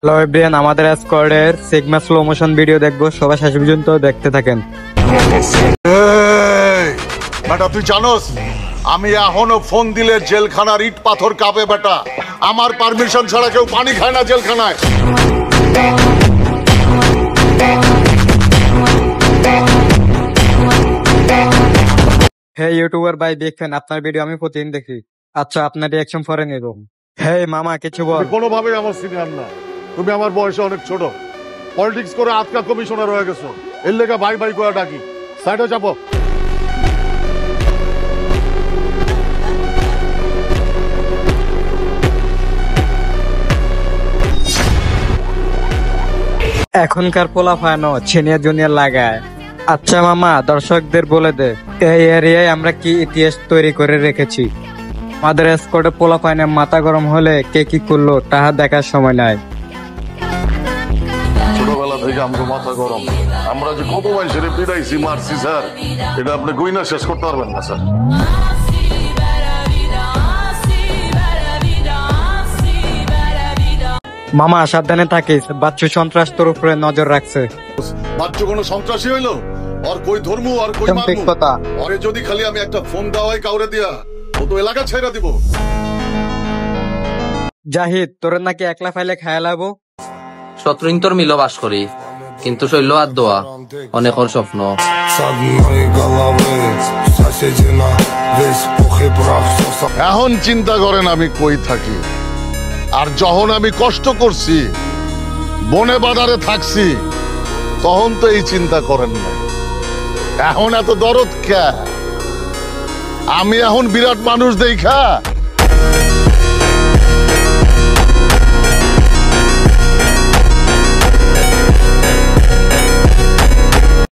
Hello everyone, আমাদের স্কোয়াডের sigma slow motion video দেখবো, সবাই শেষ পর্যন্ত দেখতে থাকেন। বেটা তুই জানোস আমি এখনো ফোন দিলে জেলখানার ইট পাথর কাঁপে বেটা। আমার পারমিশন ছাড়া কেউ পানি খায় না জেলখানায়। হে ইউটিউবার ভাই, দেখেন আপনার ভিডিও আমি প্রতিদিন দেখি। আচ্ছা, আপনার রিয়াকশন পরে নিব। হে মামা, কিছু বল। কোনোভাবেই আমার সিনিয়র না, তুমি আমার বয়সে অনেক ছোট। পলিটিক্স করে আজকা কমিশনার হয়ে গেছো, এর লেগে ভাই ভাই করে ডাকি। সাইডে যাবো। এখনকার পোলাপানো সিনিয়র জুনিয়র লাগায়। আচ্ছা মামা, দর্শকদের বলে দে এই এরিয়ায় আমরা কি ইতিহাস তৈরি করে রেখেছি। আমাদের স্কোয়াডে পোলাপানে মাথা গরম হলে কে কি করলো তাহা দেখার সময় নাই। ছোটবেলা থেকে আমাকে মাথা গরম, আমরা যে কত মানুষের পিটাইছি মারছি স্যার, এটা আপনি গুইনা শেষ করতে পারবেন না স্যার। মামা সাবধানে থাকিস, বাচ্চু সন্ত্রাস তোর উপরে নজর রাখছে। বাচ্চা কোনো সন্ত্রাসী হইলো? আর কই ধর্মু আর কই মারমু? ঠিক কথা। আরে যদি খালি আমি একটা ফোন দেওয়াই কাউরে দিয়া, ও তো এলাকা ছেড়ে দিব। জাহিদ, তোর নাকি একলা ফাইলে খায়া লাবো। শত্রুন্তর মিল বাস করি, কিন্তু শৈল আর দোয়া অনেকর স্বপ্ন। এখন চিন্তা করেন আমি কই থাকি, আর যখন আমি কষ্ট করছি বনে বাজারে থাকছি তখন তো এই চিন্তা করেন না। এখন এত দরদ কে? আমি এখন বিরাট মানুষ দেখা